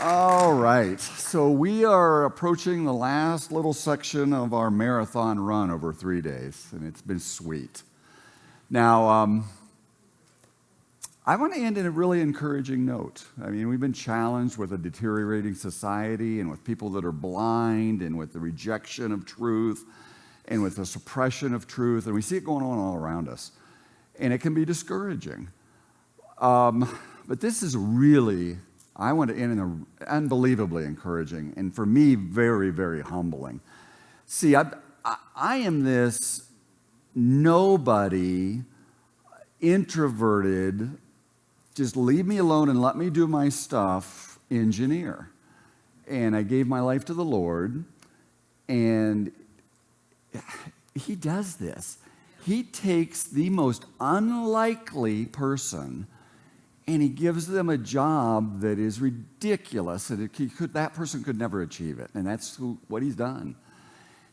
All right, so we are approaching the last little section of our marathon run over 3 days, and it's been sweet. Now, I want to end in a really encouraging note. I mean, we've been challenged with a deteriorating society and with people that are blind and with the rejection of truth and with the suppression of truth, and we see it going on all around us, and it can be discouraging. But this is really, I want to end in an unbelievably encouraging and for me, very, very humbling. See, I am this nobody, introverted, just leave me alone and let me do my stuff engineer. And I gave my life to the Lord, and He does this. He takes the most unlikely person and He gives them a job that is ridiculous, and that person could never achieve it. And that's what He's done.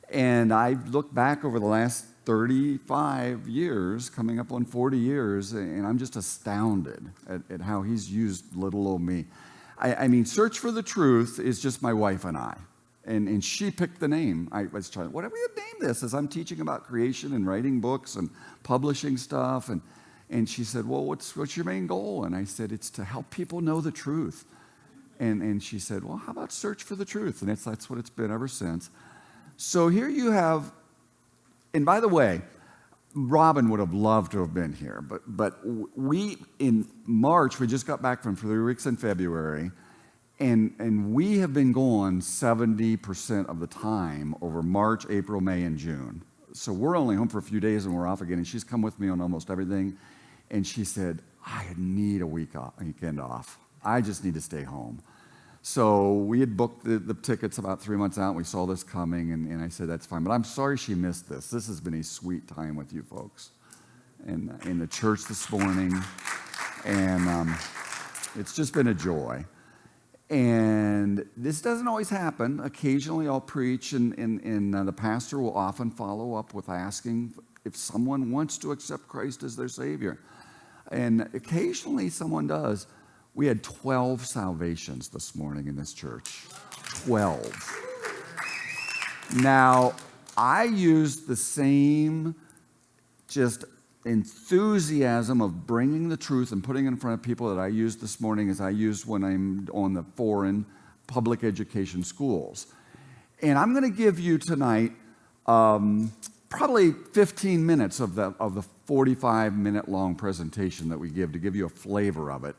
And I look back over the last 35 years, coming up on 40 years, and I'm just astounded at how He's used little old me. I mean, Search for the Truth is just my wife and I. And she picked the name. I was trying, what do we name this? As I'm teaching about creation and writing books and publishing stuff. And she said, well, what's your main goal? And I said, it's to help people know the truth. And she said, well, how about Search for the Truth? And that's what it's been ever since. So here you have, and by the way, Robin would have loved to have been here, but we, in March, we just got back from 3 weeks in February, and we have been gone 70% of the time over March, April, May, and June. So we're only home for a few days and we're off again, and she's come with me on almost everything. And she said, I need a weekend off. I just need to stay home. So we had booked the tickets about 3 months out, and we saw this coming, and I said, that's fine. But I'm sorry she missed this. This has been a sweet time with you folks and in the church this morning. And it's just been a joy. And this doesn't always happen. Occasionally I'll preach, and the pastor will often follow up with asking if someone wants to accept Christ as their Savior. And occasionally someone does. We had 12 salvations this morning in this church. 12. Now, I used the same just enthusiasm of bringing the truth and putting it in front of people that I used this morning as I used when I'm on the foreign public education schools. And I'm going to give you tonight probably 15 minutes of the 45-minute long presentation that we give to give you a flavor of it.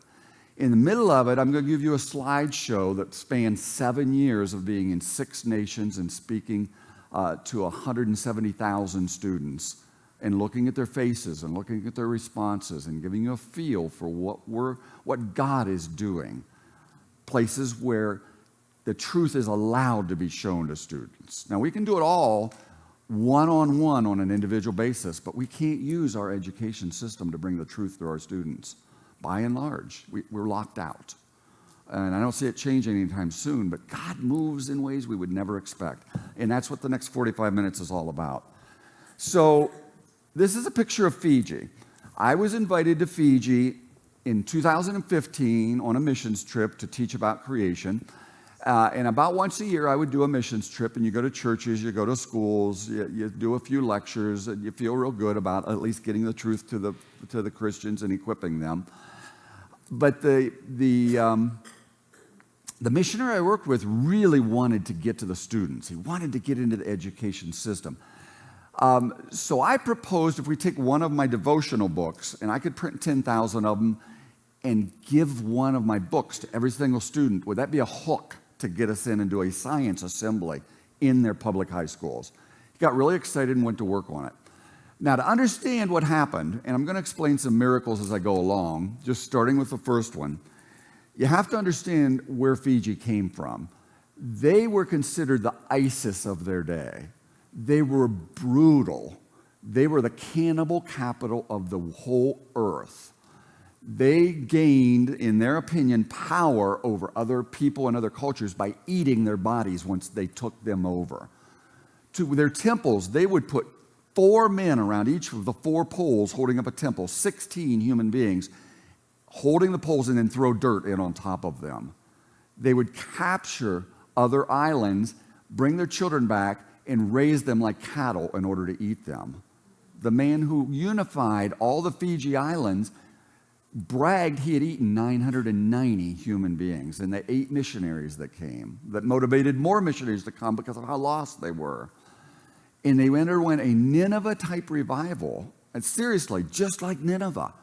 In the middle of it, I'm going to give you a slideshow that spans 7 years of being in 6 nations and speaking to 170,000 students and looking at their faces and looking at their responses and giving you a feel for what God is doing. Places where the truth is allowed to be shown to students. Now, we can do it all one-on-one on an individual basis, but we can't use our education system to bring the truth to our students. By and large, we're locked out. And I don't see it changing anytime soon, but God moves in ways we would never expect. And that's what the next 45 minutes is all about. So this is a picture of Fiji. I was invited to Fiji in 2015 on a missions trip to teach about creation. And about once a year, I would do a missions trip, and you go to churches, you go to schools, you do a few lectures, and you feel real good about at least getting the truth to the Christians and equipping them. But the missionary I worked with really wanted to get to the students. He wanted to get into the education system. So I proposed if we take one of my devotional books, and I could print 10,000 of them, and give one of my books to every single student, would that be a hook to get us in and do a science assembly in their public high schools? He got really excited and went to work on it. Now, to understand what happened, and I'm going to explain some miracles as I go along, just starting with the first one, you have to understand where Fiji came from. They were considered the ISIS of their day. They were brutal. They were the cannibal capital of the whole earth. They gained, in their opinion, power over other people and other cultures by eating their bodies once they took them over. To their temples, they would put 4 men around each of the 4 poles holding up a temple, 16 human beings holding the poles, and then throw dirt in on top of them. They would capture other islands, bring their children back, and raise them like cattle in order to eat them. The man who unified all the Fiji Islands bragged he had eaten 990 human beings, and the 8 missionaries that came, that motivated more missionaries to come because of how lost they were. And they underwent a Nineveh-type revival, and seriously, just like Nineveh.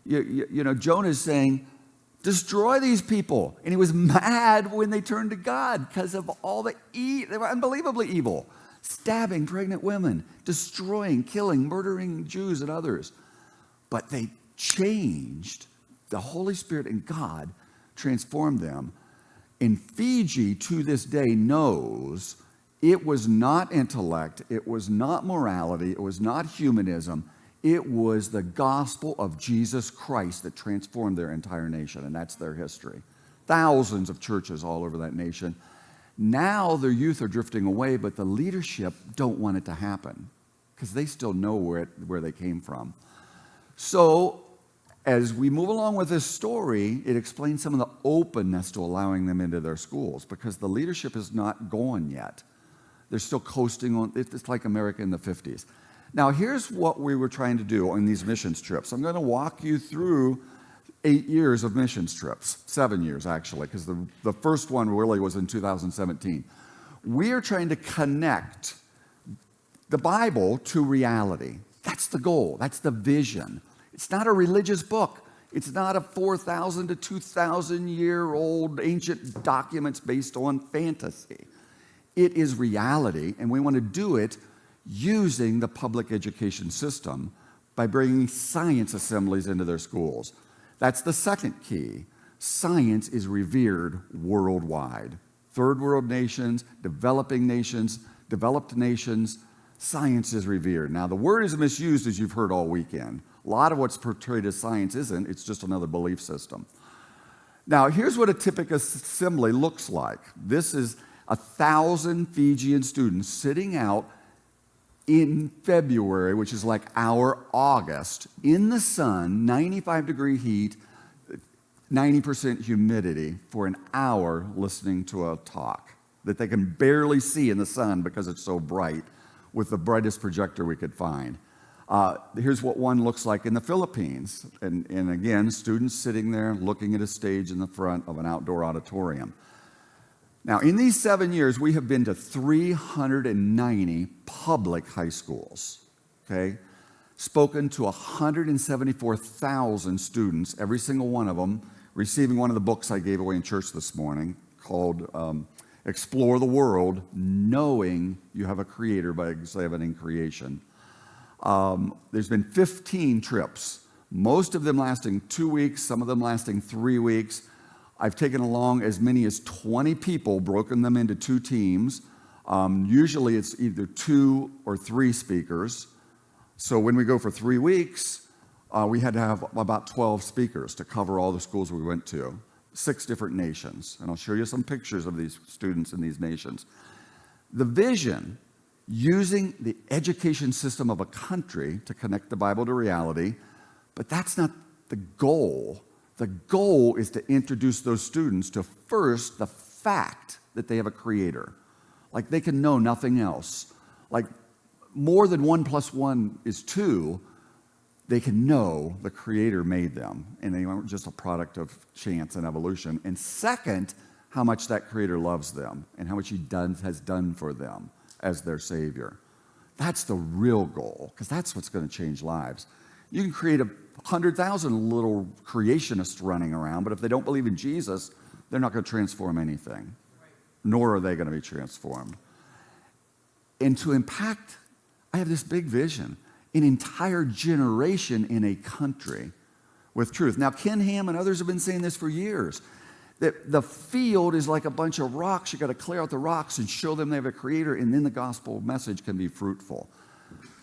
You know, Jonah is saying, destroy these people. And he was mad when they turned to God because of all the they were unbelievably evil. Stabbing pregnant women, destroying, killing, murdering Jews and others. But they changed. The Holy Spirit and God transformed them. And Fiji, to this day, knows it was not intellect, it was not morality, it was not humanism. It was the gospel of Jesus Christ that transformed their entire nation, and that's their history. Thousands of churches all over that nation. Now their youth are drifting away, but the leadership don't want it to happen because they still know where they came from. So as we move along with this story, it explains some of the openness to allowing them into their schools because the leadership is not gone yet. They're still coasting on, it's like America in the 50s. Now, here's what we were trying to do on these missions trips. I'm going to walk you through 8 years of missions trips, 7 years actually, because the first one really was in 2017. We are trying to connect the Bible to reality. That's the goal. That's the vision. It's not a religious book. It's not a 4,000 to 2,000-year-old ancient documents based on fantasy. It is reality, and we want to do it using the public education system by bringing science assemblies into their schools. That's the second key. Science is revered worldwide. Third world nations, developing nations, developed nations, science is revered. Now, the word is misused, as you've heard all weekend. A lot of what's portrayed as science isn't. It's just another belief system. Now, here's what a typical assembly looks like. This is 1,000 Fijian students sitting out in February, which is like our August, in the sun, 95-degree heat, 90% humidity for an hour listening to a talk that they can barely see in the sun because it's so bright with the brightest projector we could find. Here's what one looks like in the Philippines. And again, students sitting there looking at a stage in the front of an outdoor auditorium. Now, in these 7 years, we have been to 390 public high schools, okay? Spoken to 174,000 students, every single one of them receiving one of the books I gave away in church this morning called Explore the World, Knowing You Have a Creator by Examining Creation. There's been 15 trips, most of them lasting 2 weeks, some of them lasting 3 weeks. I've taken along as many as 20 people, broken them into 2 teams. Usually it's either 2 or 3 speakers. So when we go for 3 weeks, we had to have about 12 speakers to cover all the schools we went to, 6 different nations. And I'll show you some pictures of these students in these nations. The vision, using the education system of a country to connect the Bible to reality, but that's not the goal. The goal is to introduce those students to first the fact that they have a creator. Like they can know nothing else. Like more than 1 + 1 is 2, they can know the creator made them and they aren't just a product of chance and evolution. And second, how much that creator loves them and how much he has done for them as their savior. That's the real goal, because that's what's going to change lives. You can create 100,000 little creationists running around, but if they don't believe in Jesus, they're not going to transform anything, nor are they going to be transformed. And to impact, I have this big vision, an entire generation in a country with truth. Now, Ken Ham and others have been saying this for years, that the field is like a bunch of rocks. You've got to clear out the rocks and show them they have a creator, and then the gospel message can be fruitful.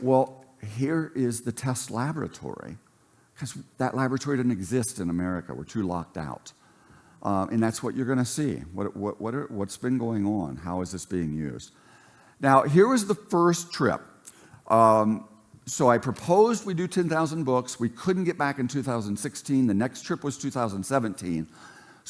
Well, here is the test laboratory, because that laboratory doesn't exist in America. We're too locked out. And that's what you're going to see. What's been going on? How is this being used? Now, here was the first trip. So I proposed we do 10,000 books. We couldn't get back in 2016. The next trip was 2017.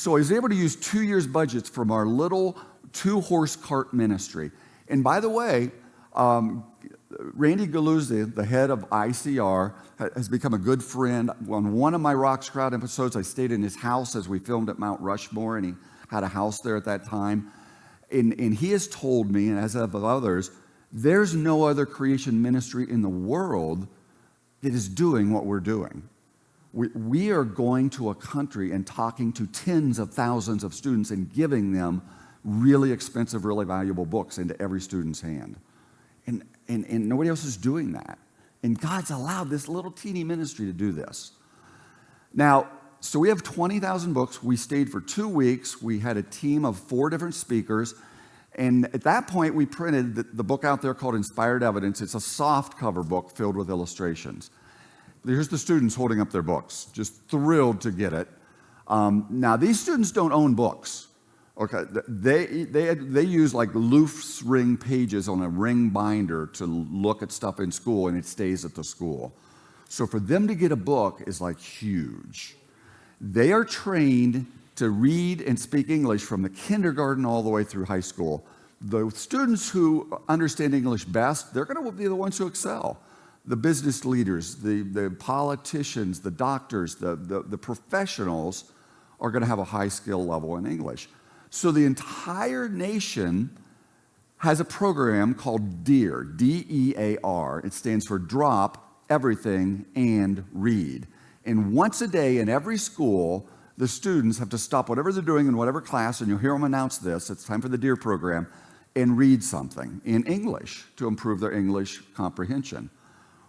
So I was able to use 2 years' budgets from our little 2-horse cart ministry. And by the way, Randy Galuzzi, the head of ICR, has become a good friend. On one of my Rocks Crowd episodes, I stayed in his house as we filmed at Mount Rushmore, and he had a house there at that time. And he has told me, and as have others, there's no other creation ministry in the world that is doing what we're doing. We are going to a country and talking to tens of thousands of students and giving them really expensive, really valuable books into every student's hand. And nobody else is doing that. And God's allowed this little teeny ministry to do this. Now, so we have 20,000 books. We stayed for 2 weeks. We had a team of 4 different speakers. And at that point, we printed the book out there called Inspired Evidence. It's a soft cover book filled with illustrations. Here's the students holding up their books, just thrilled to get it. Now, these students don't own books. Okay, they use like loose ring pages on a ring binder to look at stuff in school, and it stays at the school. So for them to get a book is like huge. They are trained to read and speak English from the kindergarten all the way through high school. The students who understand English best, they're going to be the ones who excel. The business leaders, the politicians, the doctors, the professionals are going to have a high skill level in English. So the entire nation has a program called DEAR, D-E-A-R. It stands for Drop Everything and Read. And once a day in every school, the students have to stop whatever they're doing in whatever class, and you'll hear them announce this, it's time for the DEAR program, and read something in English to improve their English comprehension.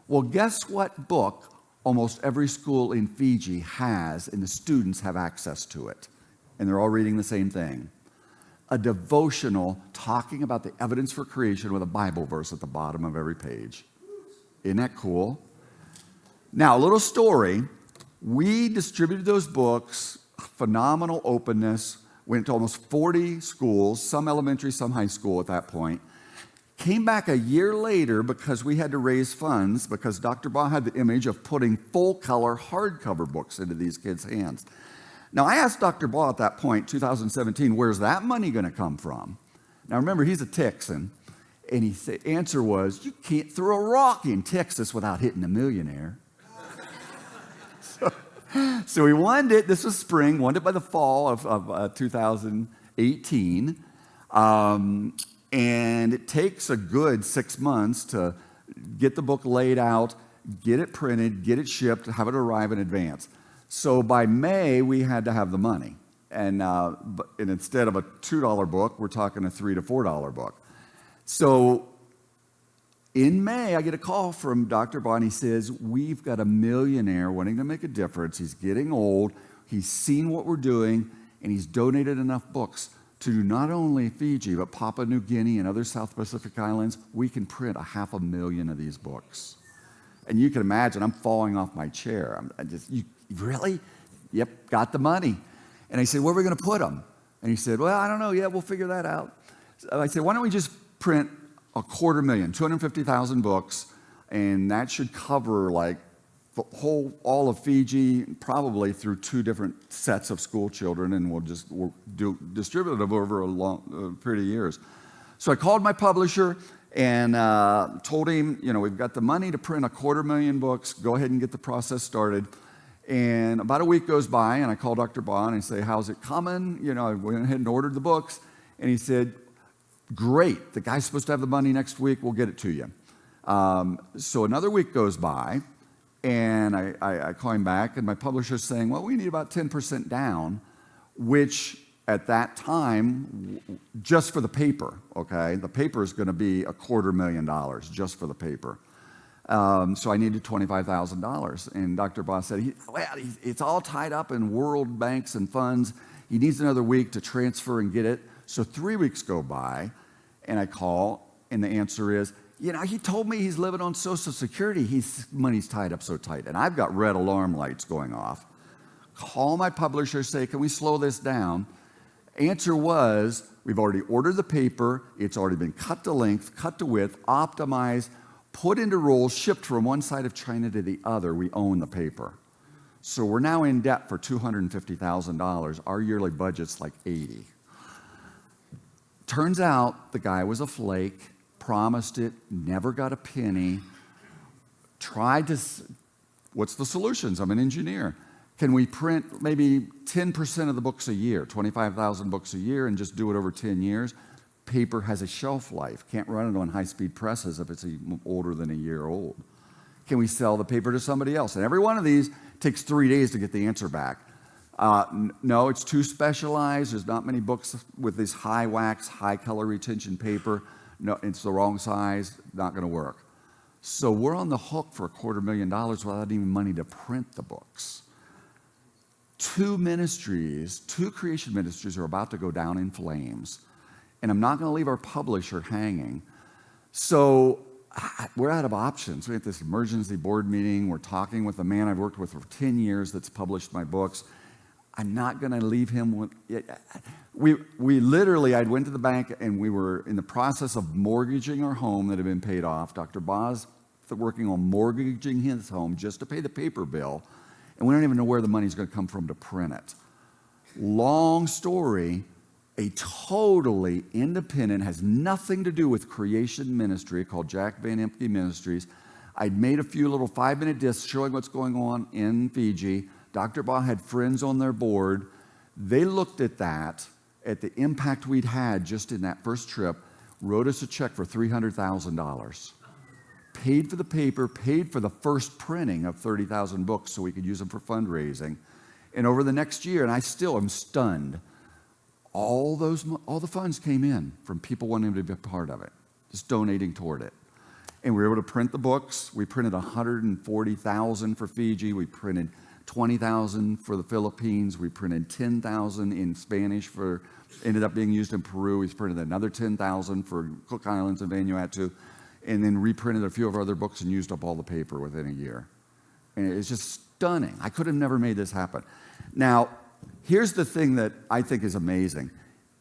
Well, guess what book almost every school in Fiji has, and the students have access to it? And they're all reading the same thing. A devotional talking about the evidence for creation with a Bible verse at the bottom of every page. Isn't that cool? Now, a little story. We distributed those books, phenomenal openness, went to almost 40 schools, some elementary, some high school at that point. Came back a year later because we had to raise funds because Dr. Baugh had the image of putting full-color hardcover books into these kids' hands. Now, I asked Dr. Baugh at that point, 2017, where's that money going to come from? Now, remember, he's a Texan, and the answer was, you can't throw a rock in Texas without hitting a millionaire. So we won it. This was spring, won it by the fall of 2018. And it takes a good 6 months to get the book laid out, get it printed, get it shipped, have it arrive in advance. So by May, we had to have the money. And instead of a $2 book, we're talking a $3 to $4 book. So in May, I get a call from Dr. Baugh, and he says, we've got a millionaire wanting to make a difference. He's getting old. He's seen what we're doing, and he's donated enough books to do not only Fiji, but Papua New Guinea and other South Pacific islands. We can print 500,000 of these books. And you can imagine, I'm falling off my chair. You really? Yep, got the money. And I said, where are we going to put them? And he said, well, I don't know yet. We'll figure that out. So I said, why don't we just print 250,000, 250,000 books, and that should cover like all of Fiji, probably through 2 different sets of school children, and we'll distribute it over a long period of years. So I called my publisher and told him, we've got the money to print 250,000 books. Go ahead and get the process started. And about a week goes by, and I call Dr. Baugh and I say, how's it coming? I went ahead and ordered the books. And he said, great. The guy's supposed to have the money next week. We'll get it to you. So another week goes by, and I call him back, and my publisher's saying, well, we need about 10% down, which at that time, just for the paper, okay? The paper is going to be $250,000 just for the paper. So I needed $25,000. And Dr. Baugh said, it's all tied up in world banks and funds. He needs another week to transfer and get it. So 3 weeks go by, and I call, and the answer is, he told me he's living on Social Security. His money's tied up so tight. And I've got red alarm lights going off. Call my publisher, say, can we slow this down? Answer was, we've already ordered the paper. It's already been cut to length, cut to width, optimized, put into rolls, shipped from one side of China to the other. We own the paper. So we're now in debt for $250,000. Our yearly budget's like $80,000. Turns out the guy was a flake, promised it, never got a penny, what's the solutions? I'm an engineer. Can we print maybe 10% of the books a year, 25,000 books a year, and just do it over 10 years? Paper has a shelf life. Can't run it on high-speed presses if it's older than a year old. Can we sell the paper to somebody else? And every one of these takes 3 days to get the answer back. No, it's too specialized. There's not many books with this high wax, high color retention paper. No, it's the wrong size, not going to work. So we're on the hook for $250,000 without even money to print the books. Two creation ministries are about to go down in flames. And I'm not going to leave our publisher hanging. So we're out of options. We had this emergency board meeting. We're talking with a man I've worked with for 10 years that's published my books. I'm not going to leave him with... We literally, I went to the bank and we were in the process of mortgaging our home that had been paid off. Dr. Boz working on mortgaging his home just to pay the paper bill. And we don't even know where the money's going to come from to print it. Long story, a totally independent, has nothing to do with creation ministry called Jack Van Impe Ministries. I'd made a few little 5-minute discs showing what's going on in Fiji. Dr. Baugh had friends on their board. They looked at that, at the impact we'd had just in that first trip, wrote us a check for $300,000. Paid for the paper, paid for the first printing of 30,000 books so we could use them for fundraising. And over the next year, and I still am stunned, all the funds came in from people wanting to be a part of it, just donating toward it. And we were able to print the books. We printed 140,000 for Fiji. We printed 20,000 for the Philippines. We printed 10,000 in Spanish ended up being used in Peru. We printed another 10,000 for Cook Islands and Vanuatu, and then reprinted a few of our other books and used up all the paper within a year. And it's just stunning. I could have never made this happen. Now, here's the thing that I think is amazing.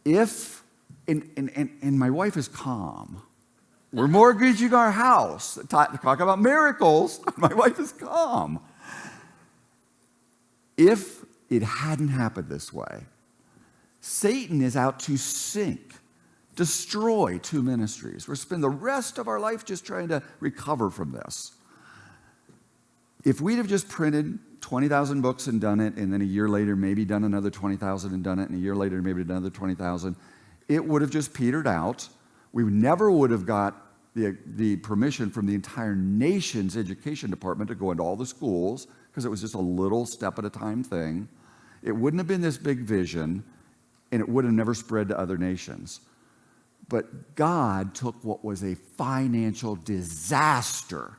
And my wife is calm. We're mortgaging our house. Talk about miracles. My wife is calm. If it hadn't happened this way, Satan is out to sink, destroy two ministries. We'll spend the rest of our life just trying to recover from this. If we'd have just printed 20,000 books and done it, and then a year later maybe done another 20,000 and done it, and a year later maybe done another 20,000, it would have just petered out. We never would have got the permission from the entire nation's education department to go into all the schools, because it was just a little step at a time thing. It wouldn't have been this big vision, and it would have never spread to other nations. But God took what was a financial disaster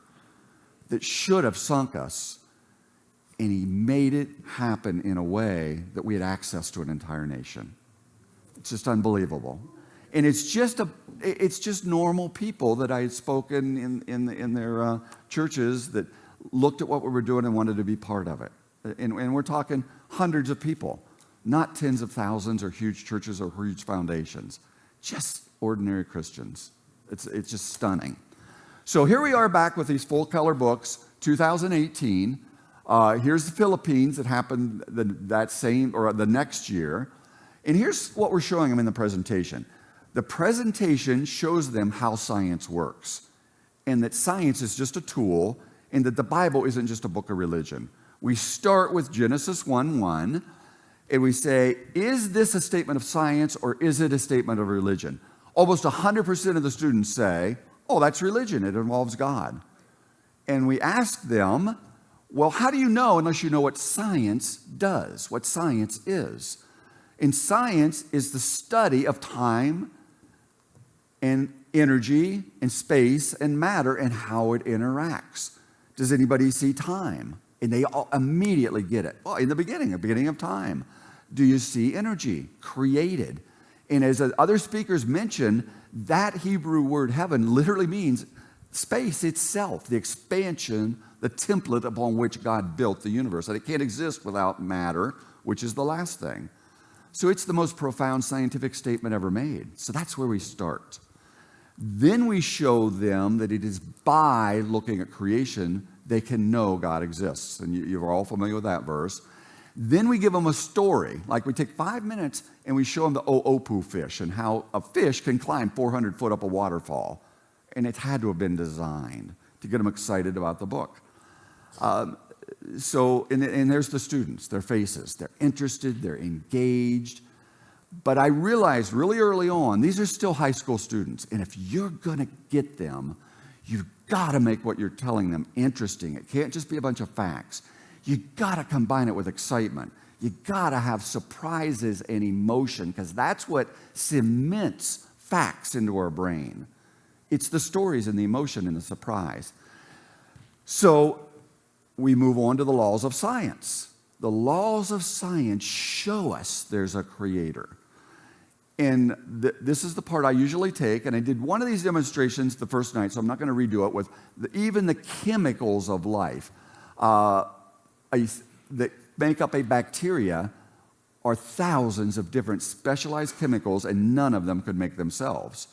that should have sunk us, and he made it happen in a way that we had access to an entire nation. It's just unbelievable. And it's just normal people that I had spoken in their churches that looked at what we were doing and wanted to be part of it. And we're talking hundreds of people, not tens of thousands or huge churches or huge foundations, just ordinary Christians. It's just stunning. So here we are back with these full-color books, 2018. Here's the Philippines that happened the next year. And here's what we're showing them in the presentation. The presentation shows them how science works, and that science is just a tool, and that the Bible isn't just a book of religion. We start with Genesis 1:1, and we say, is this a statement of science or is it a statement of religion? Almost 100% of the students say, oh, that's religion. It involves God. And we ask them, well, how do you know unless you know what science does, what science is? And science is the study of time and energy and space and matter and how it interacts. Does anybody see time? And they all immediately get it. Well, in the beginning of time. Do you see energy created? And as other speakers mentioned, that Hebrew word heaven literally means space itself, the expansion, the template upon which God built the universe. And it can't exist without matter, which is the last thing. So it's the most profound scientific statement ever made. So that's where we start. Then we show them that it is by looking at creation they can know God exists. And you're all familiar with that verse. Then we give them a story. Like we take 5 minutes and we show them the Oopu fish and how a fish can climb 400 foot up a waterfall. And it had to have been designed to get them excited about the book. And there's the students, their faces. They're interested, they're engaged. But I realized really early on, these are still high school students. And if you're going to get them, you've got to make what you're telling them interesting. It can't just be a bunch of facts. You've got to combine it with excitement. You've got to have surprises and emotion, because that's what cements facts into our brain. It's the stories and the emotion and the surprise. So we move on to the laws of science. The laws of science show us there's a creator. And this is the part I usually take, and I did one of these demonstrations the first night, so I'm not going to redo it, with even the chemicals of life that make up a bacteria are thousands of different specialized chemicals, and none of them could make themselves.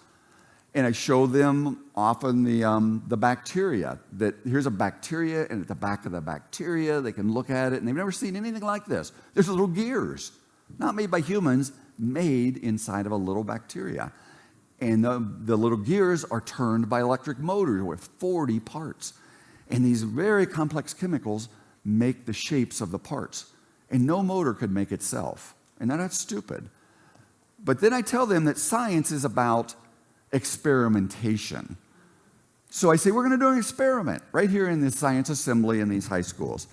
And I show them often the bacteria, that here's a bacteria, and at the back of the bacteria, they can look at it, and they've never seen anything like this. There's little gears, not made by humans, made inside of a little bacteria. And the little gears are turned by electric motors with 40 parts. And these very complex chemicals make the shapes of the parts. And no motor could make itself. And that's stupid. But then I tell them that science is about experimentation. So I say, we're going to do an experiment right here in this science assembly in these high schools.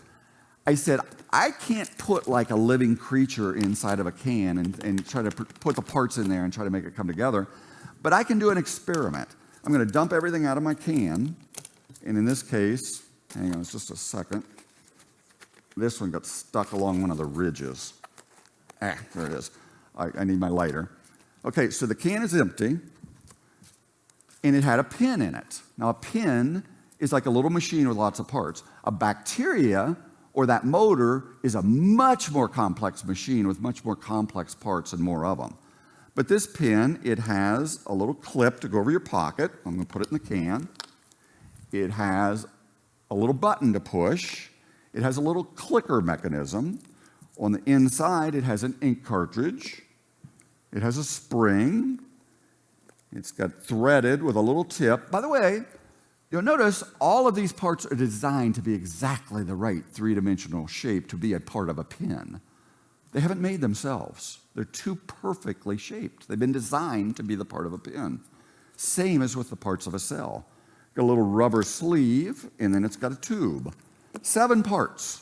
I said, I can't put like a living creature inside of a can and try to put the parts in there and try to make it come together, but I can do an experiment. I'm going to dump everything out of my can, and in this case, hang on just a second, this one got stuck along one of the ridges. There it is. I need my lighter. Okay, so the can is empty, and it had a pin in it. Now, a pin is like a little machine with lots of parts. A bacteria, or that motor, is a much more complex machine with much more complex parts and more of them. But this pin, it has a little clip to go over your pocket. I'm going to put it in the can. It has a little button to push. It has a little clicker mechanism. On the inside, it has an ink cartridge. It has a spring. It's got threaded with a little tip. By the way, you'll notice all of these parts are designed to be exactly the right three-dimensional shape to be a part of a pin. They haven't made themselves. They're too perfectly shaped. They've been designed to be the part of a pin. Same as with the parts of a cell. Got a little rubber sleeve, and then it's got a tube. 7 parts.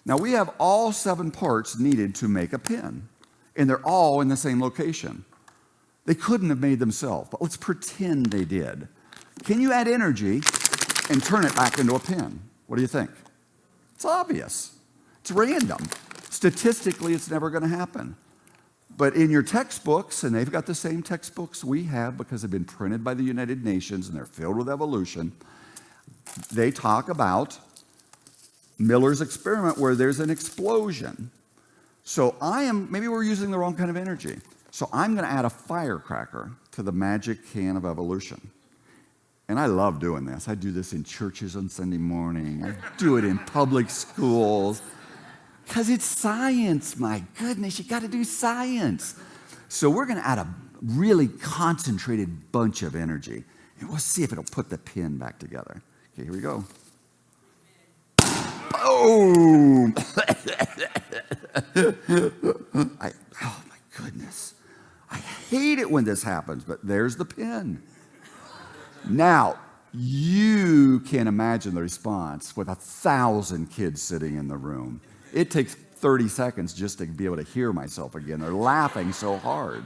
Now, we have all 7 parts needed to make a pin, and they're all in the same location. They couldn't have made themselves, but let's pretend they did. Can you add energy and turn it back into a pin? What do you think? It's obvious. It's random. Statistically, it's never going to happen. But in your textbooks, and they've got the same textbooks we have because they've been printed by the United Nations and they're filled with evolution, they talk about Miller's experiment where there's an explosion. So maybe we're using the wrong kind of energy. So I'm going to add a firecracker to the magic can of evolution. And I love doing this. I do this in churches on Sunday morning. I do it in public schools. Because it's science, my goodness. You got to do science. So we're going to add a really concentrated bunch of energy. And we'll see if it'll put the pin back together. Okay, here we go. Boom! Oh, my goodness. I hate it when this happens, but there's the pin. Now, you can imagine the response with 1,000 kids sitting in the room. It takes 30 seconds just to be able to hear myself again. They're laughing so hard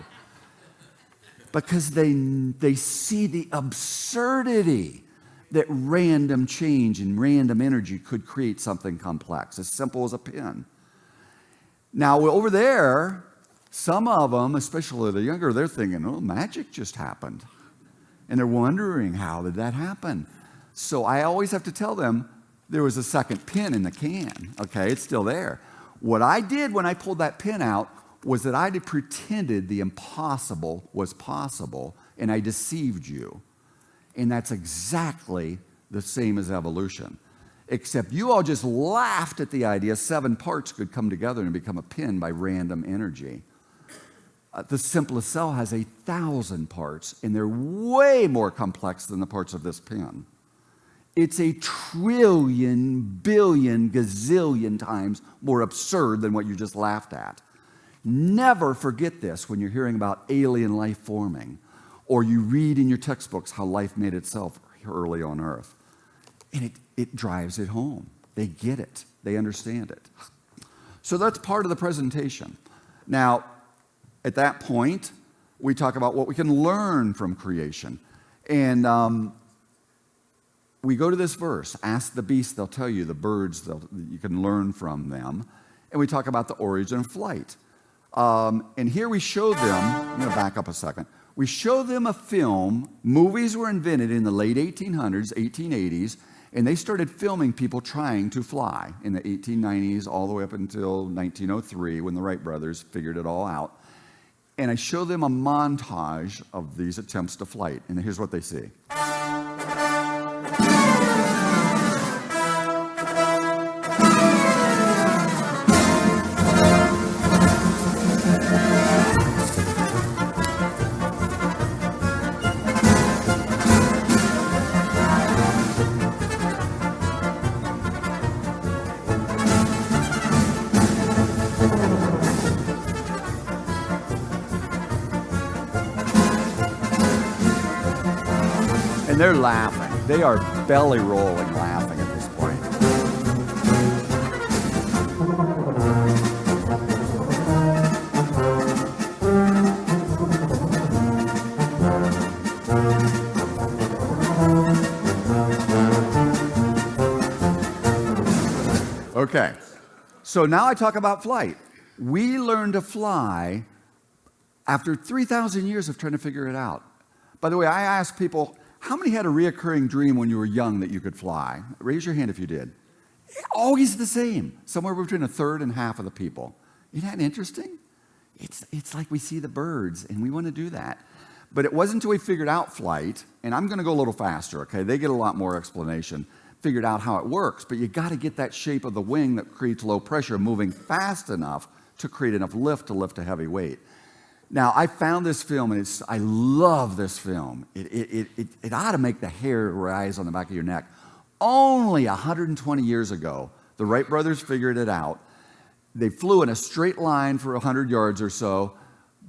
because they see the absurdity that random change and random energy could create something complex, as simple as a pin. Now, over there, some of them, especially the younger, they're thinking, oh, magic just happened. And they're wondering, how did that happen? So I always have to tell them, there was a second pin in the can. Okay, it's still there. What I did when I pulled that pin out was that I pretended the impossible was possible, and I deceived you. And that's exactly the same as evolution. except you all just laughed at the idea 7 parts could come together and become a pin by random energy. The simplest cell has 1,000 parts, and they're way more complex than the parts of this pin. It's a trillion, billion, gazillion times more absurd than what you just laughed at. Never forget this when you're hearing about alien life forming, or you read in your textbooks how life made itself early on Earth. And it drives it home. They get it. They understand it. So that's part of the presentation. Now, at that point, we talk about what we can learn from creation. And we go to this verse, ask the beasts, they'll tell you, the birds, you can learn from them. And we talk about the origin of flight. And here we show them, I'm going to back up a second. We show them a film. Movies were invented in the late 1800s, 1880s, and they started filming people trying to fly in the 1890s all the way up until 1903 when the Wright brothers figured it all out. And I show them a montage of these attempts to flight, and here's what they see. And they're laughing. They are belly rolling laughing at this point. Okay, so now I talk about flight. We learned to fly after 3,000 years of trying to figure it out. By the way, I ask people, how many had a reoccurring dream when you were young that you could fly? Raise your hand if you did. Always the same. Somewhere between a third and half of the people. Isn't that interesting? It's like we see the birds, and we want to do that. But it wasn't until we figured out flight, and I'm going to go a little faster, okay? They get a lot more explanation. Figured out how it works, but you got to get that shape of the wing that creates low pressure moving fast enough to create enough lift to lift a heavy weight. Now, I found this film, and I love this film. It ought to make the hair rise on the back of your neck. Only 120 years ago, the Wright brothers figured it out. They flew in a straight line for 100 yards or so.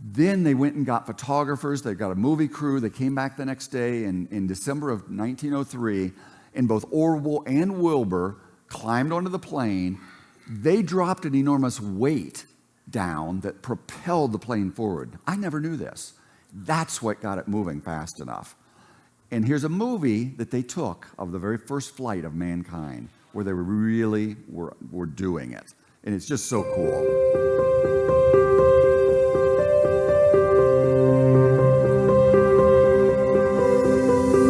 Then they went and got photographers. They got a movie crew. They came back the next day in December of 1903, and both Orville and Wilbur climbed onto the plane. They dropped an enormous weight down that propelled the plane forward. I never knew this. That's what got it moving fast enough. And here's a movie that they took of the very first flight of mankind where they really were doing it. And it's just so cool.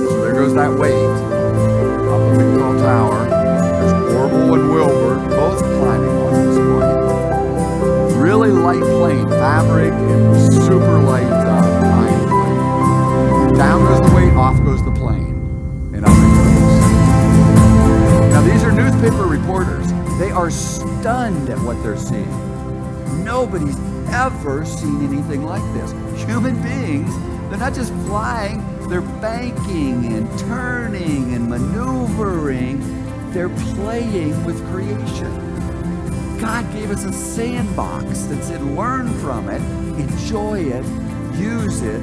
So there goes that weight up the big tall tower. There's Orville and Wilbur both climbing on this plane. Really light plane, fabric and super light flying plane. Down goes the weight, off goes the plane, and up it goes. Now these are newspaper reporters. They are stunned at what they're seeing. Nobody's ever seen anything like this. Human beings, they're not just flying, they're banking and turning and maneuvering. They're playing with creation. God gave us a sandbox that said learn from it, enjoy it, use it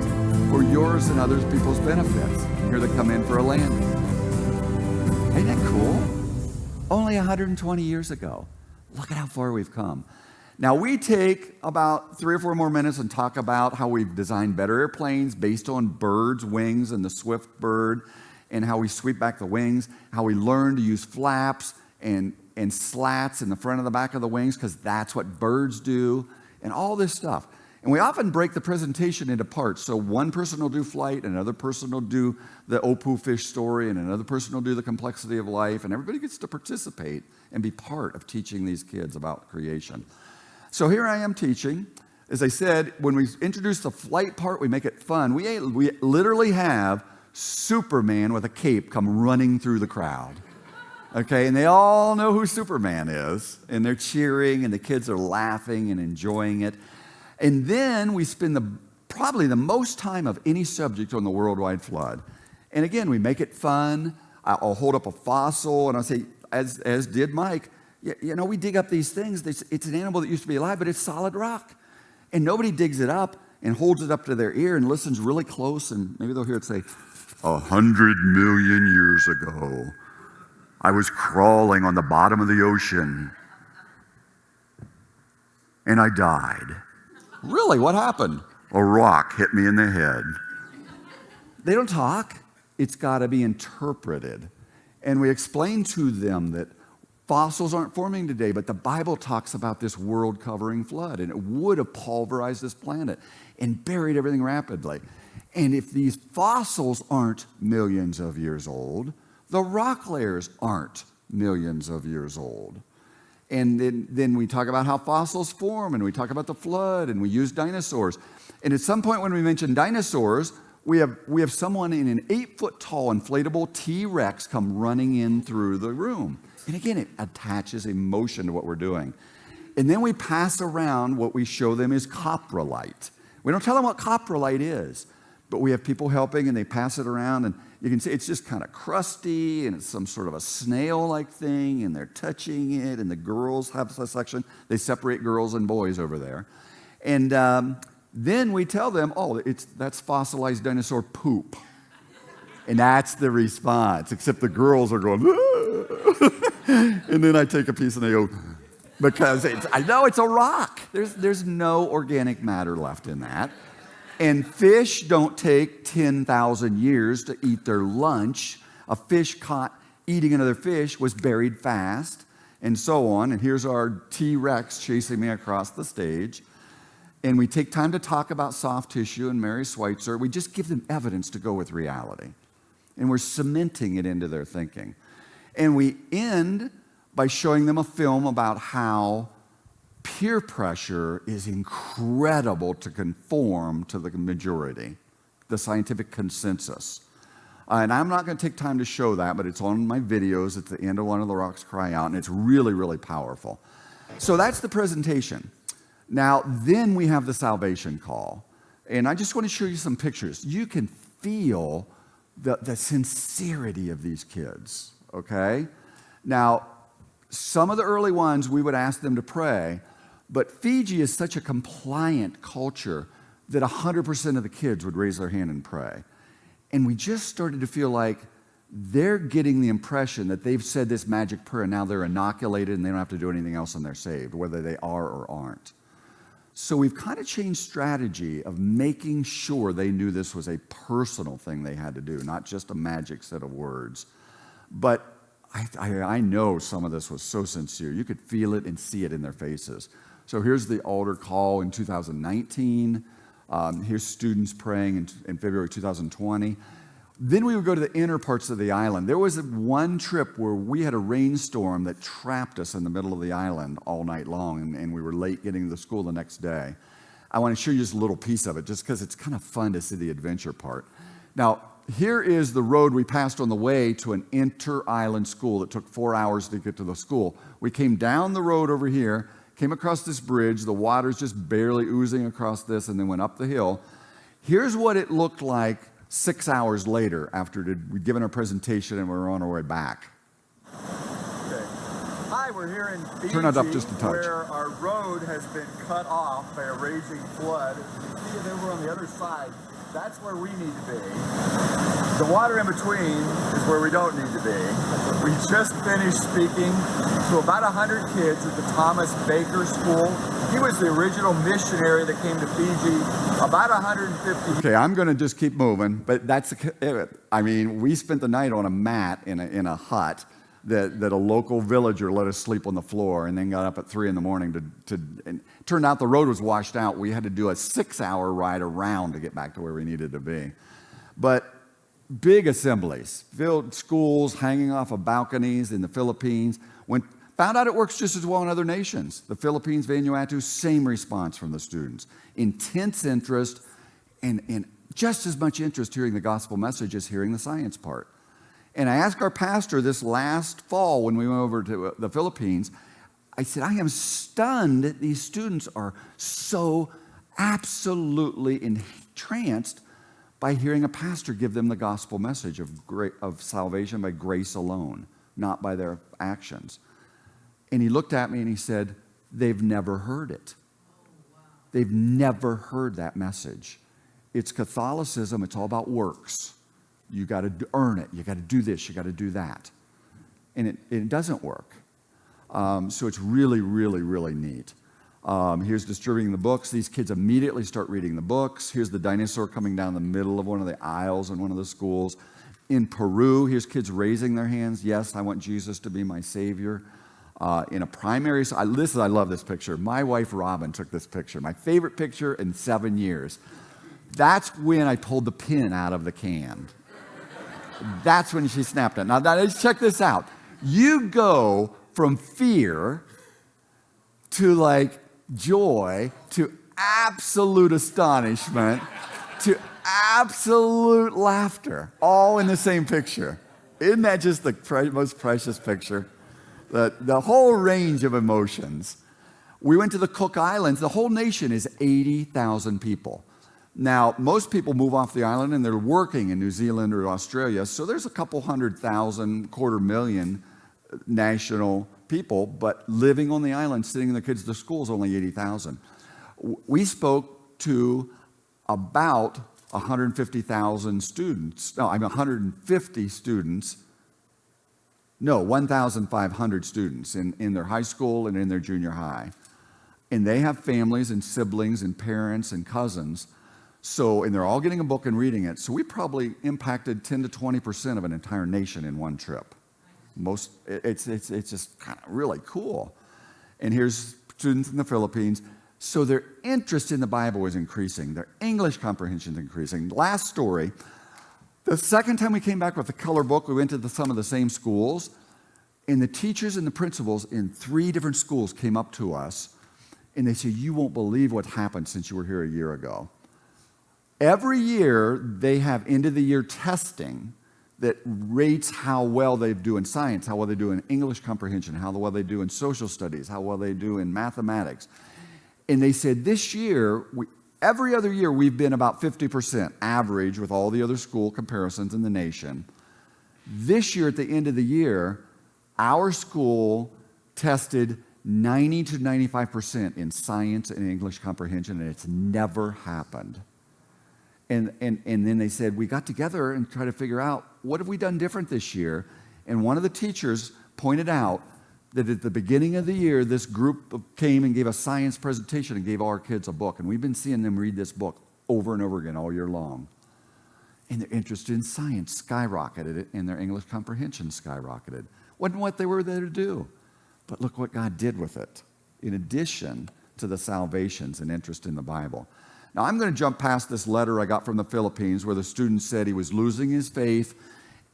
for yours and others people's benefits. Here they come in for a landing. Ain't that cool? Only 120 years ago. Look at how far we've come. Now we take about 3 or 4 more minutes and talk about how we've designed better airplanes based on birds' wings and the swift bird, and how we sweep back the wings, how we learn to use flaps and slats in the front and the back of the wings, because that's what birds do, and all this stuff. And we often break the presentation into parts. So one person will do flight, another person will do the Opu fish story, and another person will do the complexity of life, and everybody gets to participate and be part of teaching these kids about creation. So here I am teaching. As I said, when we introduce the flight part, we make it fun. We literally have Superman with a cape come running through the crowd. Okay, and they all know who Superman is, and they're cheering, and the kids are laughing and enjoying it. And then we spend probably the most time of any subject on the worldwide flood. And again, we make it fun. I'll hold up a fossil, and I'll say, as did Mike, you know, we dig up these things. It's an animal that used to be alive, but it's solid rock. And nobody digs it up and holds it up to their ear and listens really close, and maybe they'll hear it say, 100 million years ago, I was crawling on the bottom of the ocean, and I died. Really? What happened? A rock hit me in the head. They don't talk. It's got to be interpreted. And we explain to them that fossils aren't forming today, but the Bible talks about this world-covering flood, and it would have pulverized this planet and buried everything rapidly. And if these fossils aren't millions of years old, the rock layers aren't millions of years old. And then we talk about how fossils form, and we talk about the flood, and we use dinosaurs. And at some point when we mention dinosaurs, we have someone in an 8-foot-tall inflatable T-Rex come running in through the room. And again, it attaches emotion to what we're doing. And then we pass around what we show them is coprolite. We don't tell them what coprolite is, but we have people helping, and they pass it around, and you can see it's just kind of crusty, and it's some sort of a snail-like thing, and they're touching it, and the girls have a section. They separate girls and boys over there. And then we tell them, that's fossilized dinosaur poop. And that's the response, except the girls are going, and then I take a piece and they go, because I know it's a rock. There's no organic matter left in that. And fish don't take 10,000 years to eat their lunch. A fish caught eating another fish was buried fast, and so on. And here's our T-Rex chasing me across the stage. And we take time to talk about soft tissue and Mary Schweitzer. We just give them evidence to go with reality. And we're cementing it into their thinking. And we end by showing them a film about how peer pressure is incredible to conform to the majority, the scientific consensus. And I'm not going to take time to show that, but it's on my videos at the end of One of the Rocks Cry Out, and it's really, really powerful. So that's the presentation. Now, then we have the salvation call. And I just want to show you some pictures. You can feel the sincerity of these kids, okay? Now, some of the early ones, we would ask them to pray, but Fiji is such a compliant culture that 100% of the kids would raise their hand and pray. And we just started to feel like they're getting the impression that they've said this magic prayer and now they're inoculated and they don't have to do anything else and they're saved, whether they are or aren't. So we've kind of changed strategy of making sure they knew this was a personal thing they had to do, not just a magic set of words. But I know some of this was so sincere. You could feel it and see it in their faces. So here's the altar call in 2019. Here's students praying in February 2020. Then we would go to the inner parts of the island. There was one trip where we had a rainstorm that trapped us in the middle of the island all night long, and we were late getting to school the next day. I want to show you just a little piece of it, just because it's kind of fun to see the adventure part. Now, here is the road we passed on the way to an inter-island school. It took 4 hours to get to the school. We came down the road over here, came across this bridge. The water's just barely oozing across this, and then went up the hill. Here's what it looked like 6 hours later after we'd given our presentation and we were on our way back. Okay. Hi, we're here in Fiji, turn it up just a touch, where our road has been cut off by a raging flood. You can see it over on the other side. That's where we need to be. The water in between is where we don't need to be. We just finished speaking to about 100 kids at the Thomas Baker School. He was the original missionary that came to Fiji about 150. Okay, I'm going to just keep moving, but that's it. I mean, we spent the night on a mat in a hut that a local villager let us sleep on the floor, and then got up at 3 in the morning and turned out the road was washed out. We had to do a 6-hour ride around to get back to where we needed to be. But big assemblies, filled schools hanging off of balconies in the Philippines. Found out it works just as well in other nations. The Philippines, Vanuatu, same response from the students. Intense interest and just as much interest hearing the gospel message as hearing the science part. And I asked our pastor this last fall when we went over to the Philippines, I said, I am stunned that these students are so absolutely entranced by hearing a pastor give them the gospel message of salvation by grace alone, not by their actions. And he looked at me and he said, they've never heard it. They've never heard that message. It's Catholicism. It's all about works. You got to earn it. You got to do this. You got to do that. And it doesn't work. So it's really, really, really neat. Here's distributing the books. These kids immediately start reading the books. Here's the dinosaur coming down the middle of one of the aisles in one of the schools. In Peru, here's kids raising their hands. Yes, I want Jesus to be my Savior. In a primary, I love this picture. My wife, Robin, took this picture. My favorite picture in 7 years. That's when I pulled the pin out of the can. That's when she snapped it. Now, let's check this out. You go from fear to like joy to absolute astonishment to absolute laughter, all in the same picture. Isn't that just the most precious picture? The whole range of emotions. We went to the Cook Islands. The whole nation is 80,000 people. Now, most people move off the island and they're working in New Zealand or Australia, so there's a couple 100,000, 250,000 national people, but living on the island, sending the kids to school is only 80,000. We spoke to about 150,000 students. No, 150 students. No, 1,500 students in their high school and in their junior high. And they have families and siblings and parents and cousins. So, and they're all getting a book and reading it. So we probably impacted 10 to 20% of an entire nation in one trip. It's just kind of really cool. And here's students in the Philippines. So their interest in the Bible is increasing. Their English comprehension is increasing. Last story. The second time we came back with the color book, we went to some of the same schools, and the teachers and the principals in 3 different schools came up to us, and they said, you won't believe what happened since you were here a year ago. Every year, they have end-of-the-year testing that rates how well they do in science, how well they do in English comprehension, how well they do in social studies, how well they do in mathematics. And they said this year, every other year, we've been about 50% average with all the other school comparisons in the nation. This year, at the end of the year, our school tested 90 to 95% in science and English comprehension, and it's never happened. And then they said, we got together and tried to figure out, what have we done different this year? And one of the teachers pointed out that at the beginning of the year, this group came and gave a science presentation and gave all our kids a book. And we've been seeing them read this book over and over again all year long. And their interest in science skyrocketed, and their English comprehension skyrocketed. Wasn't what they were there to do. But look what God did with it, in addition to the salvations and interest in the Bible. Now, I'm going to jump past this letter I got from the Philippines where the student said he was losing his faith,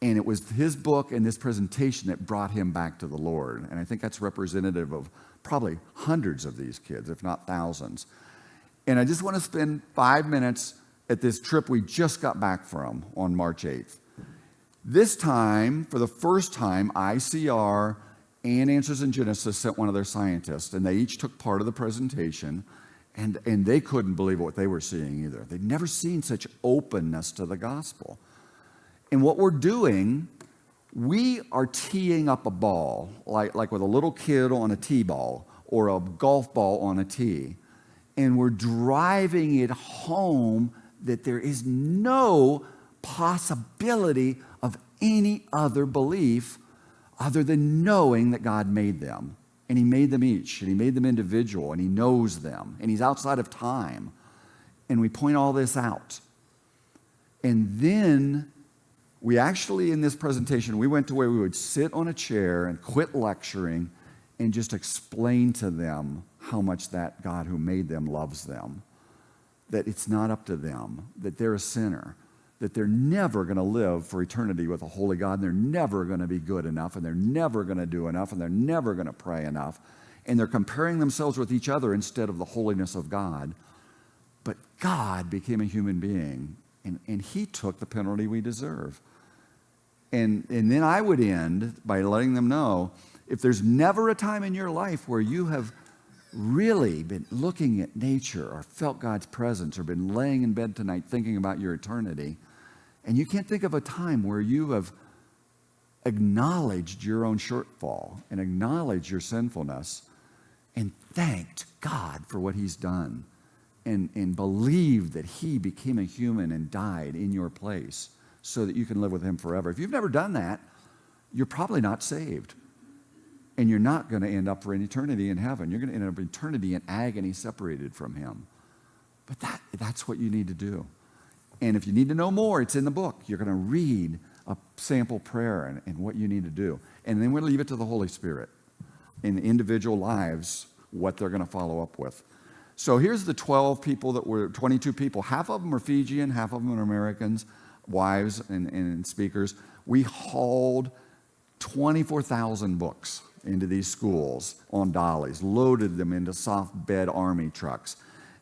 and it was his book and this presentation that brought him back to the Lord. And I think that's representative of probably hundreds of these kids, if not thousands. And I just want to spend 5 minutes at this trip we just got back from on March 8th. This time, for the first time, ICR and Answers in Genesis sent one of their scientists, and they each took part of the presentation, and they couldn't believe what they were seeing either. They'd never seen such openness to the gospel. And what we're doing, we are teeing up a ball, like with a little kid on a tee ball or a golf ball on a tee. And we're driving it home that there is no possibility of any other belief other than knowing that God made them. And He made them each, and He made them individual, and He knows them, and He's outside of time. And we point all this out. And then we actually, in this presentation, we went to where we would sit on a chair and quit lecturing and just explain to them how much that God who made them loves them, that it's not up to them, that they're a sinner, that they're never going to live for eternity with a holy God, and they're never going to be good enough, and they're never going to do enough, and they're never going to pray enough, and they're comparing themselves with each other instead of the holiness of God. But God became a human being, and He took the penalty we deserve. And then I would end by letting them know, if there's never a time in your life where you have really been looking at nature or felt God's presence or been laying in bed tonight thinking about your eternity, and you can't think of a time where you have acknowledged your own shortfall and acknowledged your sinfulness and thanked God for what he's done and believed that he became a human and died in your place so that you can live with him forever. If you've never done that, you're probably not saved. And you're not going to end up for an eternity in heaven. You're going to end up eternity in agony separated from him. But that's what you need to do. And if you need to know more, it's in the book. You're going to read a sample prayer and what you need to do. And then we'll leave it to the Holy Spirit in individual lives what they're going to follow up with. So here's the 22 people. Half of them are Fijian, half of them are Americans, wives and speakers. We hauled 24,000 books into these schools on dollies, loaded them into soft bed army trucks.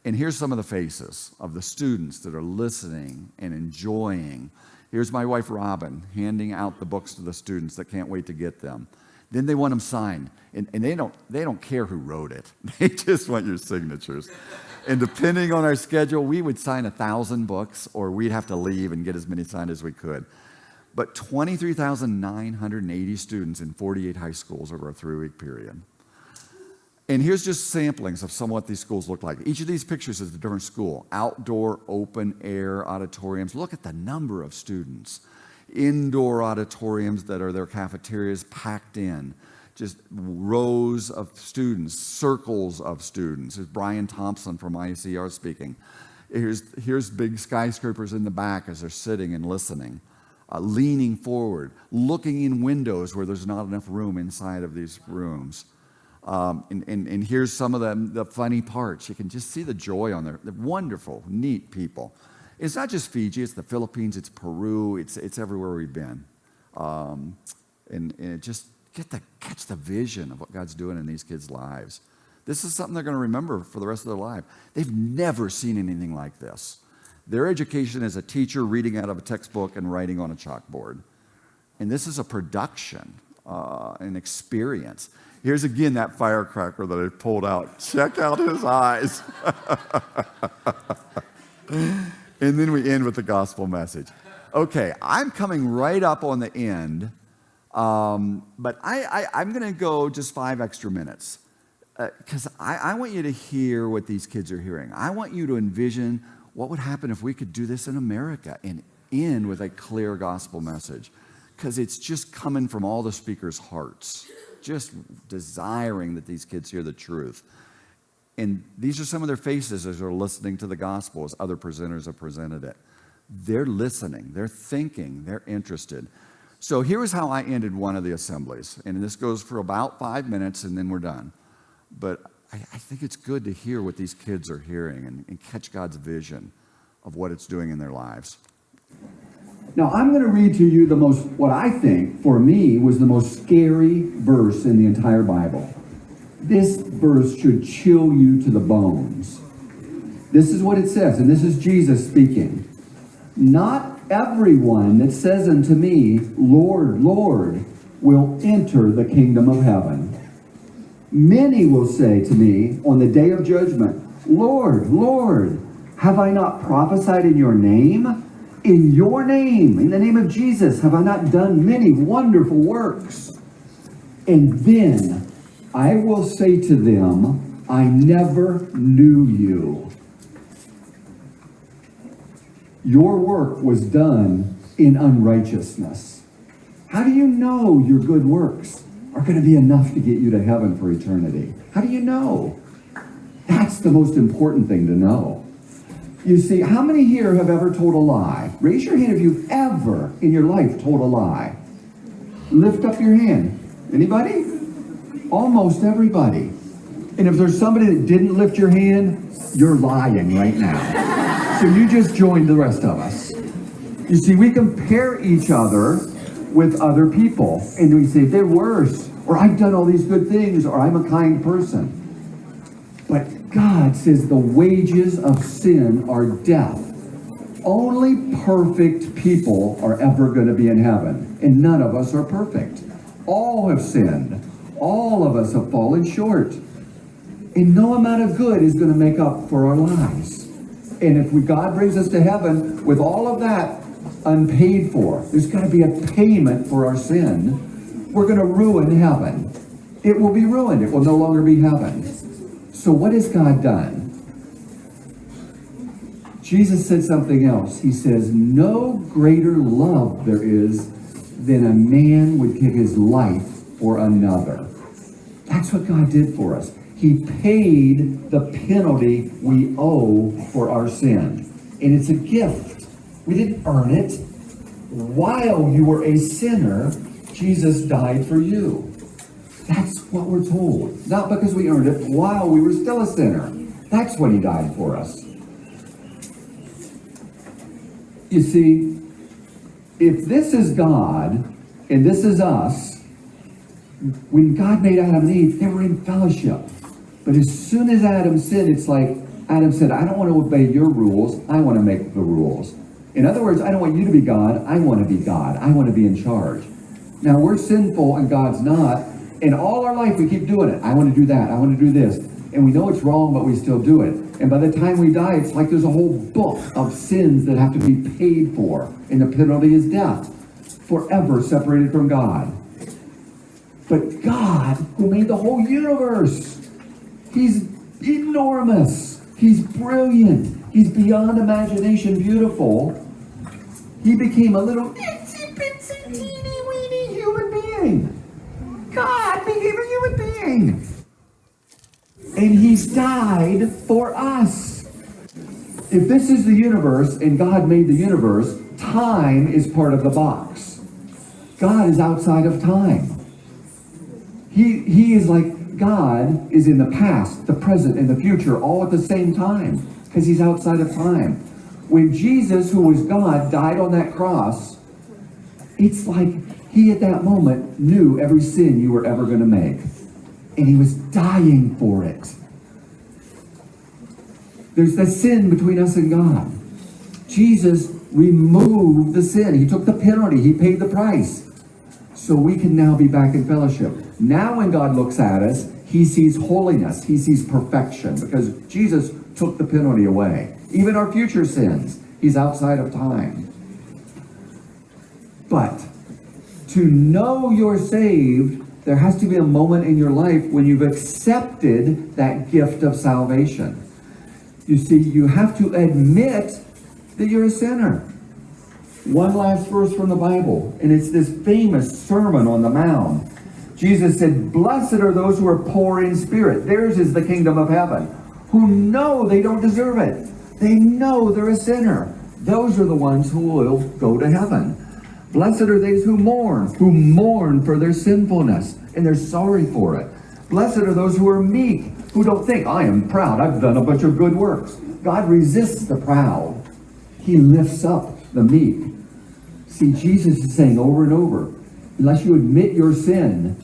And here's some of the faces of the students that are listening and enjoying. Here's my wife, Robin, handing out the books to the students that can't wait to get them. Then they want them signed. And they don't care who wrote it. They just want your signatures. And depending on our schedule, we would sign 1,000 books, or we'd have to leave and get as many signed as we could. But 23,980 students in 48 high schools over a 3-week period. And here's just samplings of some of what these schools look like. Each of these pictures is a different school. Outdoor, open air auditoriums. Look at the number of students. Indoor auditoriums that are their cafeterias packed in. Just rows of students, circles of students. There's Brian Thompson from ICR speaking. Here's big skyscrapers in the back as they're sitting and listening. Leaning forward, looking in windows where there's not enough room inside of these rooms. And here's some of the funny parts. You can just see the joy on there. They're wonderful, neat people. It's not just Fiji, it's the Philippines, it's Peru, it's everywhere we've been. And just catch the vision of what God's doing in these kids' lives. This is something they're going to remember for the rest of their life. They've never seen anything like this. Their education is a teacher reading out of a textbook and writing on a chalkboard. And this is a production, an experience. Here's again that firecracker that I pulled out. Check out his eyes. And then we end with the gospel message. Okay, I'm coming right up on the end, but I'm going to go just 5 extra minutes because I want you to hear what these kids are hearing. I want you to envision what would happen if we could do this in America and end with a clear gospel message? Because it's just coming from all the speakers' hearts, just desiring that these kids hear the truth. And these are some of their faces as they're listening to the gospel as other presenters have presented it. They're listening, they're thinking, they're interested. So here's how I ended one of the assemblies. And this goes for about 5 minutes and then we're done. But I think it's good to hear what these kids are hearing and catch God's vision of what it's doing in their lives. Now, I'm going to read to you what I think, for me, was the most scary verse in the entire Bible. This verse should chill you to the bones. This is what it says, and this is Jesus speaking. Not everyone that says unto me, Lord, Lord, will enter the kingdom of heaven. Many will say to me on the day of judgment, Lord, Lord, have I not prophesied in your name? In your name, in the name of Jesus, have I not done many wonderful works? And then I will say to them, I never knew you. Your work was done in unrighteousness. How do you know your good works are going to be enough to get you to heaven for eternity? How do you know? That's the most important thing to know. You see, how many here have ever told a lie? Raise your hand if you've ever in your life told a lie. Lift up your hand. Anybody? Almost everybody. And if there's somebody that didn't lift your hand, you're lying right now. So you just joined the rest of us. You see, we compare each other with other people. And we say, they're worse. Or I've done all these good things. Or I'm a kind person. But God says the wages of sin are death. Only perfect people are ever going to be in heaven, and none of us are perfect. All have sinned. All of us have fallen short. And no amount of good is going to make up for our lives. And if God brings us to heaven with all of that unpaid for, there's got to be a payment for our sin. We're going to ruin heaven. It will be ruined. It will no longer be heaven. So what has God done? Jesus said something else. He says, no greater love there is than a man would give his life for another. That's what God did for us. He paid the penalty we owe for our sin. And it's a gift. We didn't earn it. While you were a sinner, Jesus died for you. That's what we're told. Not because we earned it, while we were still a sinner. That's when he died for us. You see, if this is God and this is us, when God made Adam and Eve, they were in fellowship. But as soon as Adam sinned, it's like Adam said, I don't want to obey your rules. I want to make the rules. In other words, I don't want you to be God. I want to be God. I want to be in charge. Now, we're sinful and God's not. And all our life, we keep doing it. I want to do that. I want to do this. And we know it's wrong, but we still do it. And by the time we die, it's like there's a whole book of sins that have to be paid for. And the penalty is death. Forever separated from God. But God, who made the whole universe, He's enormous. He's brilliant. He's beyond imagination beautiful. He became a little itsy bitsy teeny weeny human being. God became a human being. And He's died for us. If this is the universe and God made the universe, time is part of the box. God is outside of time. He is like God is in the past, the present, and the future all at the same time because He's outside of time. When Jesus, who was God, died on that cross, it's like He at that moment knew every sin you were ever going to make. And He was dying for it. There's the sin between us and God. Jesus removed the sin. He took the penalty. He paid the price. So we can now be back in fellowship. Now when God looks at us, He sees holiness. He sees perfection because Jesus took the penalty away. Even our future sins, He's outside of time. But to know you're saved, there has to be a moment in your life when you've accepted that gift of salvation. You see, you have to admit that you're a sinner. One last verse from the Bible, and it's this famous Sermon on the Mount. Jesus said, blessed are those who are poor in spirit. Theirs is the kingdom of heaven. Who know they don't deserve it. They know they're a sinner. Those are the ones who will go to heaven. Blessed are those who mourn for their sinfulness, and they're sorry for it. Blessed are those who are meek, who don't think, I am proud, I've done a bunch of good works. God resists the proud. He lifts up the meek. See, Jesus is saying over and over, unless you admit your sin,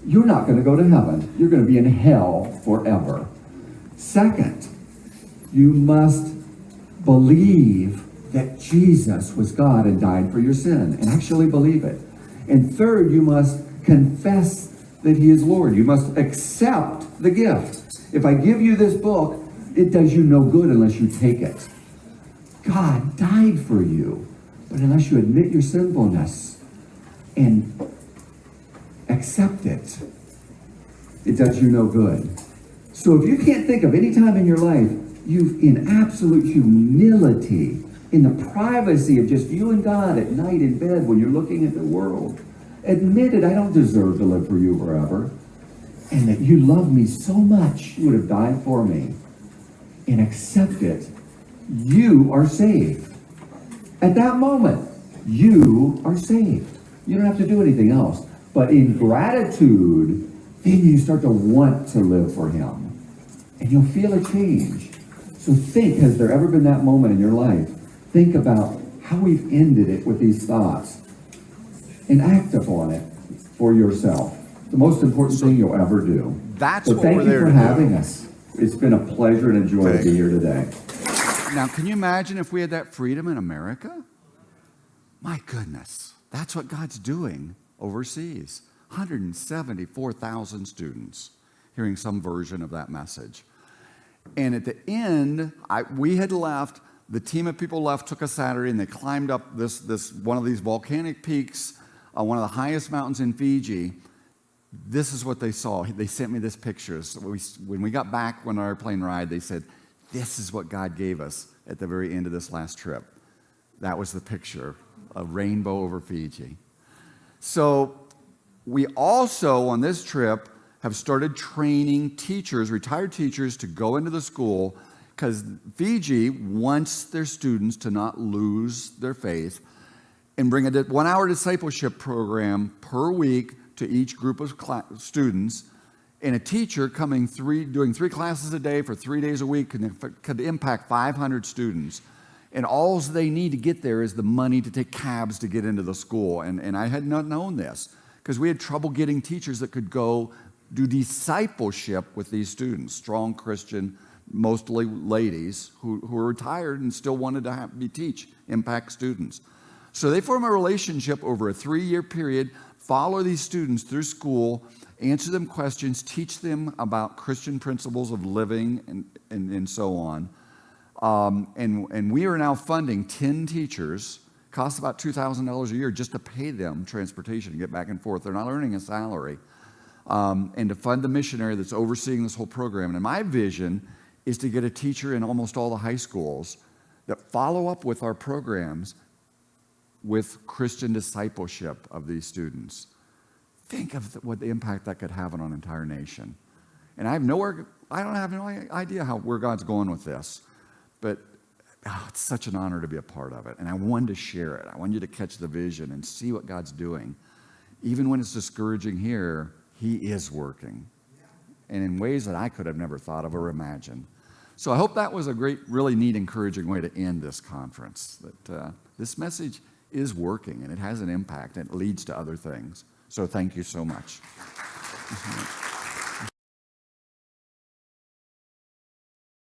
you're not going to go to heaven. You're going to be in hell forever. Second, you must believe that Jesus was God and died for your sin, and actually believe it. And third, you must confess that He is Lord. You must accept the gift. If I give you this book, it does you no good unless you take it. God died for you, but unless you admit your sinfulness and accept it, it does you no good. So if you can't think of any time in your life you've, in absolute humility, in the privacy of just you and God at night in bed when you're looking at the world, admitted, I don't deserve to live for you forever, and that you love me so much you would have died for me, and accept it, you are saved. At that moment, you are saved. You don't have to do anything else. But in gratitude, then you start to want to live for Him. And you'll feel a change. So think, has there ever been that moment in your life? Think about how we've ended it with these thoughts. And act upon it for yourself. The most important thing you'll ever do. That's so what thank we're you there for to do. having us. It's been a pleasure and a joy to be here today. Now, can you imagine if we had that freedom in America? My goodness, that's what God's doing overseas. 174,000 students hearing some version of that message. And at the end, we had left, the team of people left, took a Saturday, and they climbed up this one of these volcanic peaks, one of the highest mountains in Fiji. This is what they saw. They sent me this picture. So when we got back on our airplane ride, they said, this is what God gave us at the very end of this last trip. That was the picture, a rainbow over Fiji. So we also, on this trip, have started training teachers, retired teachers, to go into the school, because Fiji wants their students to not lose their faith, and bring a 1-hour discipleship program per week to each group of students, and a teacher doing 3 classes a day for 3 days a week could impact 500 students. And all they need to get there is the money to take cabs to get into the school. And I had not known this, because we had trouble getting teachers that could go do discipleship with these students, strong Christian, mostly ladies who were retired and still wanted to teach, impact students. So they form a relationship over a 3-year period, follow these students through school, answer them questions, teach them about Christian principles of living and so on. And we are now funding 10 teachers. Costs about $2,000 a year just to pay them transportation to get back and forth. They're not earning a salary. And to fund the missionary that's overseeing this whole program. And my vision is to get a teacher in almost all the high schools that follow up with our programs with Christian discipleship of these students. Think of what the impact that could have on an entire nation. And I don't have no idea where God's going with this, but it's such an honor to be a part of it. And I wanted to share it. I want you to catch the vision and see what God's doing. Even when it's discouraging here, He is working. And in ways that I could have never thought of or imagined. So I hope that was a great, really neat, encouraging way to end this conference. That this message is working, and it has an impact, and it leads to other things. So thank you so much.